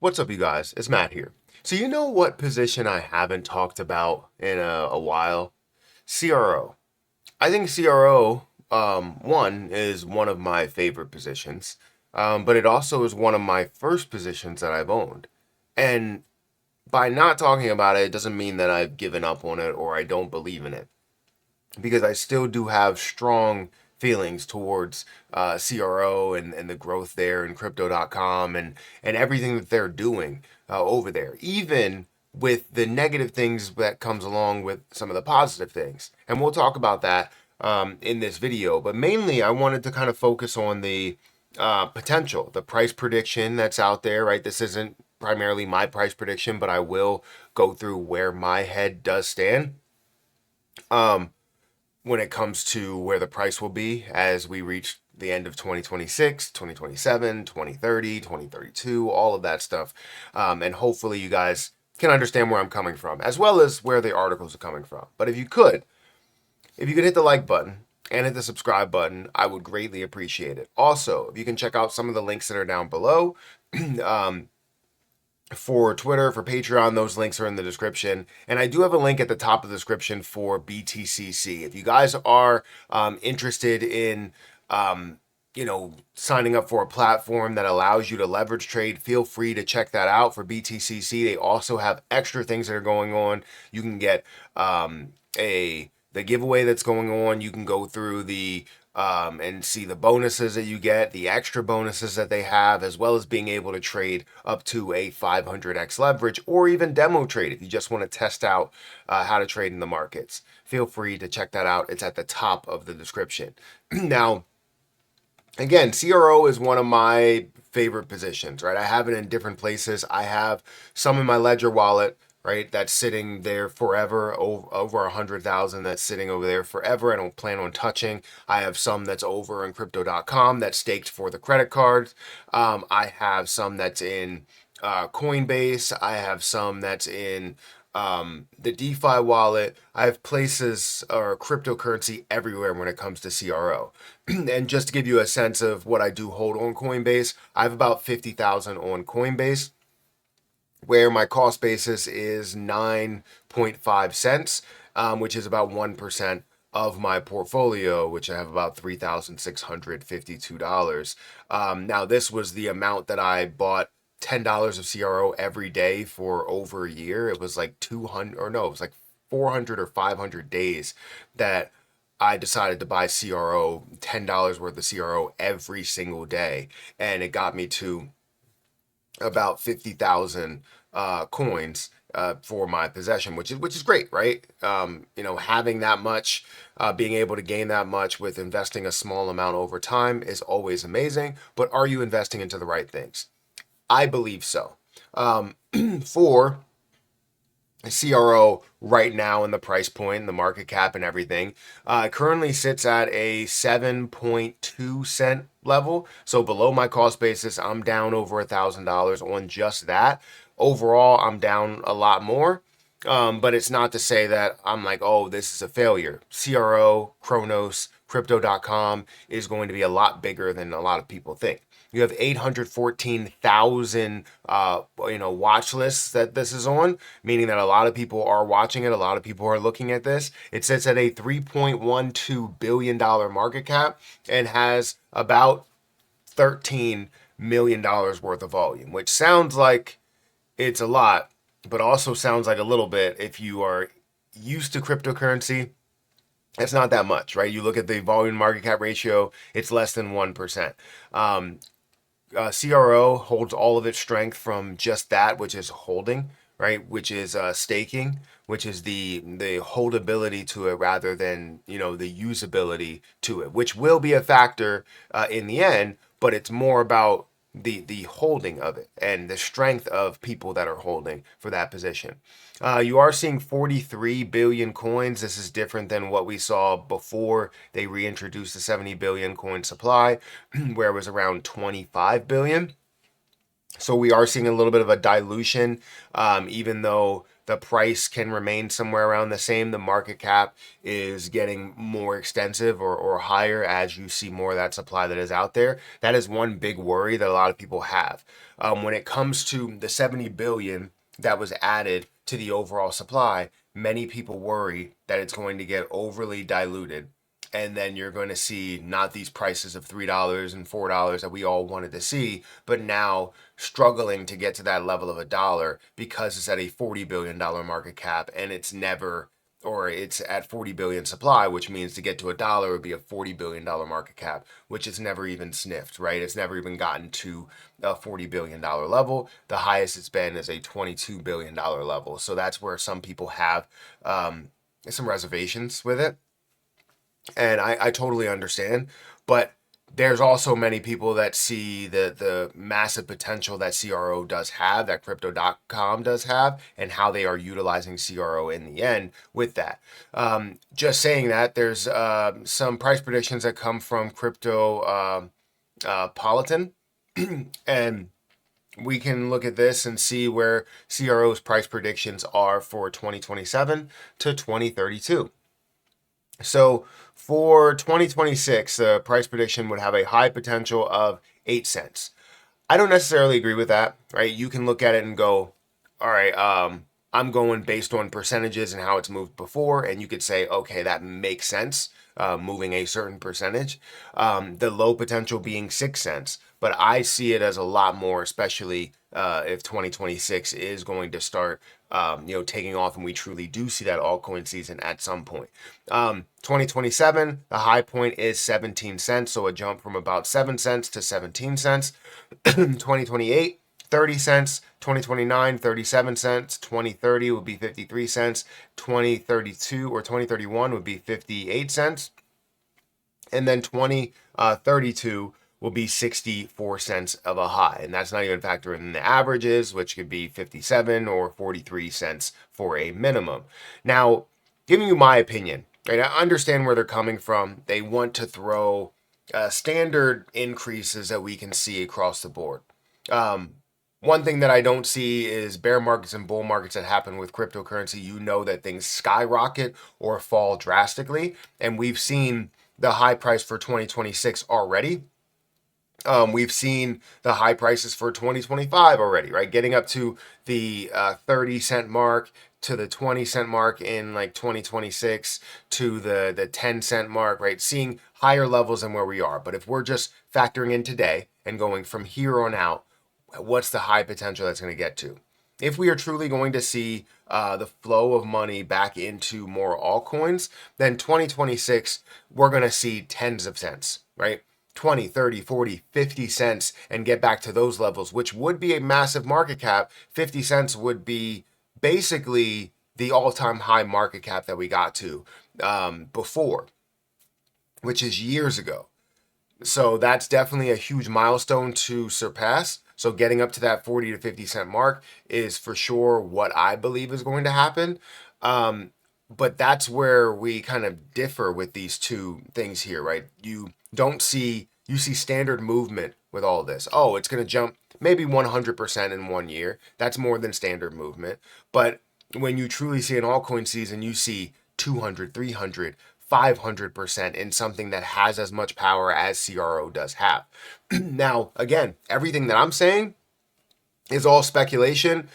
What's up, you guys? It's Matt here. So, you know what position I haven't talked about in a while? CRO. I think CRO, one, is one of my favorite positions, but it also is one of my first positions that I've owned. And by not talking about it, it doesn't mean that I've given up on it or I don't believe in it, because I still do have strong feelings towards CRO and the growth there and crypto.com and everything that they're doing over there, even with the negative things that comes along with some of the positive things. And we'll talk about that in this video. But mainly, I wanted to kind of focus on the potential, the price prediction that's out there, right? This isn't primarily my price prediction, but I will go through where my head does stand. Um, when it comes to where the price will be as we reach the end of 2026, 2027, 2030, 2032, all of that stuff. And hopefully you guys can understand where I'm coming from, as well as where the articles are coming from. But if you could hit the like button and hit the subscribe button, I would greatly appreciate it. Also, if you can check out some of the links that are down below, for Twitter, for Patreon, those links are in the description. And I do have a link at the top of the description for BTCC. If you guys are interested in, signing up for a platform that allows you to leverage trade, feel free to check that out for BTCC. They also have extra things that are going on. You can get the giveaway that's going on. You can go through and see the bonuses that you get, the extra bonuses that they have, as well as being able to trade up to a 500x leverage or even demo trade if you just want to test out how to trade in the markets. Feel free to check that out. It's at the top of the description. Now, again, CRO is one of my favorite positions, right? I have it in different places. I have some in my Ledger wallet, right? That's sitting there forever, over 100,000 that's sitting over there forever. I don't plan on touching. I have some that's over in crypto.com that's staked for the credit cards. I have some that's in Coinbase. I have some that's in the DeFi wallet. I have places or cryptocurrency everywhere when it comes to CRO. And just to give you a sense of what I do hold on Coinbase, I have about 50,000 on Coinbase, where my cost basis is 9.5 cents, which is about 1% of my portfolio, which I have about $3,652. Now, this was the amount that I bought $10 of CRO every day for over a year. It was like 200, or no, it was like 400 or 500 days that I decided to buy CRO, $10 worth of CRO every single day. And it got me to about 50,000 coins for my possession, which is great, right? Having that much, being able to gain that much with investing a small amount over time is always amazing. But are you investing into the right things? I believe so. For CRO right now in the price point, the market cap, and everything, currently sits at a 7.2 cent level. So below my cost basis, I'm down over $1,000 on just that. Overall, I'm down a lot more. But it's not to say that I'm like, oh, this is a failure. CRO, Kronos, Crypto.com is going to be a lot bigger than a lot of people think. You have 814,000, watch lists that this is on, meaning that a lot of people are watching it. A lot of people are looking at this. It sits at a $3.12 billion market cap and has about $13 million worth of volume, which sounds like it's a lot, but also sounds like a little bit if you are used to cryptocurrency. It's not that much, right? You look at the volume market cap ratio, it's less than 1%. CRO holds all of its strength from just that, which is holding, right? Which is staking, which is the holdability to it rather than the usability to it, which will be a factor in the end. But it's more about the holding of it and the strength of people that are holding for that position. You are seeing 43 billion coins. This is different than what we saw before they reintroduced the 70 billion coin supply, where it was around 25 billion. So we are seeing a little bit of a dilution, even though the price can remain somewhere around the same. The market cap is getting more extensive or higher as you see more of that supply that is out there. That is one big worry that a lot of people have. When it comes to the 70 billion that was added to the overall supply, many people worry that it's going to get overly diluted, and then you're going to see not these prices of $3 and $4 that we all wanted to see, but now struggling to get to that level of a dollar because it's at a $40 billion market cap, and it's never, or it's at 40 billion supply, which means to get to a dollar would be a $40 billion market cap, which it's never even sniffed, right? It's never even gotten to a $40 billion level. The highest it's been is a $22 billion level. So that's where some people have some reservations with it, and I totally understand. But there's also many people that see the massive potential that CRO does have, that crypto.com does have, and how they are utilizing CRO in the end with that. Just saying that, there's some price predictions that come from Crypto Politan, and we can look at this and see where CRO's price predictions are for 2027 to 2032. So for 2026, the price prediction would have a high potential of 8 cents. I don't necessarily agree with that, right? You can look at it and go, all right, I'm going based on percentages and how it's moved before, and you could say, okay, that makes sense, moving a certain percentage. The low potential being 6 cents, but I see it as a lot more, especially if 2026 is going to start, taking off, and we truly do see that altcoin season at some point. 2027, the high point is 17 cents, so a jump from about 7 cents to 17 cents. 2028, 30 cents. 2029, 37 cents. 2030 would be 53 cents. 2032 or 2031 would be 58 cents. And then 2032 will be 64 cents of a high. And that's not even factoring in the averages, which could be 57 or 43 cents for a minimum. Now, giving you my opinion, right? I understand where they're coming from. They want to throw standard increases that we can see across the board. One thing that I don't see is bear markets and bull markets that happen with cryptocurrency. You know that things skyrocket or fall drastically. And we've seen the high price for 2026 already. We've seen the high prices for 2025 already, right? Getting up to the 30 cent mark, to the 20 cent mark in like 2026, to the 10 cent mark, right? Seeing higher levels than where we are. But if we're just factoring in today and going from here on out, what's the high potential that's going to get to? If we are truly going to see the flow of money back into more altcoins, then 2026, we're going to see tens of cents, right? 20, 30, 40, 50 cents and get back to those levels, which would be a massive market cap. 50 cents would be basically the all-time high market cap that we got to before, which is years ago. So that's definitely a huge milestone to surpass. So getting up to that 40 to 50 cent mark is for sure what I believe is going to happen. But that's where we kind of differ with these two things here, right? You see standard movement with all this. Oh, it's going to jump maybe 100% in 1 year. That's more than standard movement. But when you truly see an altcoin season, you see 200, 300, 500% in something that has as much power as CRO does have. Now, again, everything that I'm saying is all speculation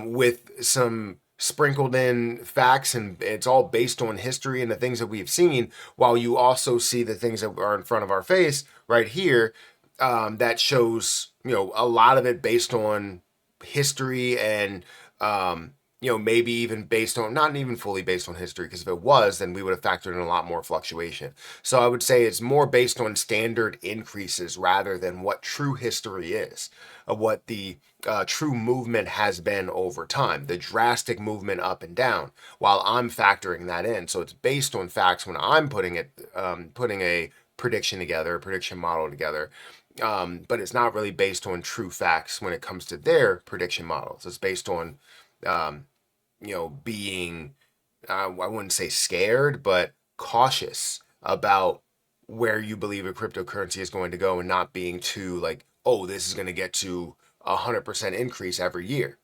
with some sprinkled in facts, and it's all based on history and the things that we've seen, while you also see the things that are in front of our face right here that shows, a lot of it based on history and maybe even based on, not even fully based on history, because if it was, then we would have factored in a lot more fluctuation. So I would say it's more based on standard increases rather than what true history is, of what the true movement has been over time, the drastic movement up and down, while I'm factoring that in. So it's based on facts when I'm putting a prediction together, a prediction model together. But it's not really based on true facts when it comes to their prediction models. It's based on being, I wouldn't say scared, but cautious about where you believe a cryptocurrency is going to go, and not being too like, oh, this is going to get to 100% increase every year.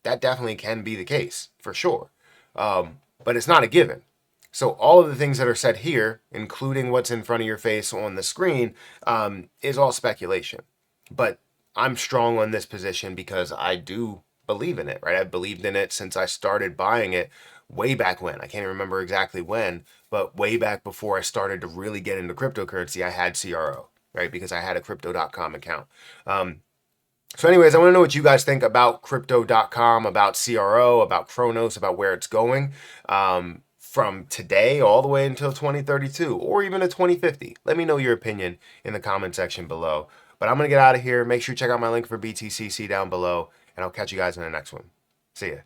That definitely can be the case, for sure. But it's not a given. So all of the things that are said here, including what's in front of your face on the screen, is all speculation. But I'm strong on this position because I do believe in it, right? I've believed in it since I started buying it way back when. I can't remember exactly when, but way back before I started to really get into cryptocurrency, I had CRO, right? Because I had a crypto.com account. So anyways, I want to know what you guys think about crypto.com, about CRO, about Chronos, about where it's going from today all the way until 2032 or even to 2050. Let me know your opinion in the comment section below. But I'm going to get out of here. Make sure you check out my link for BTCC down below, and I'll catch you guys in the next one. See ya.